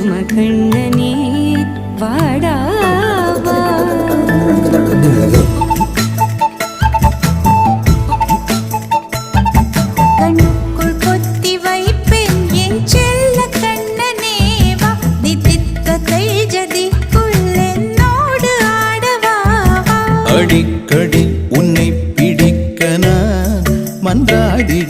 கண்ணனே வாடாவா. கண்ணுக்குள் கொத்தி வைப்பேன் என் செல்ல கண்ணனேவா. தித்தித்த ஜதிக்குள் என்னோடு ஆடவா. அடிக்கடி உன்னை பிடிக்க நான் மன்றாடி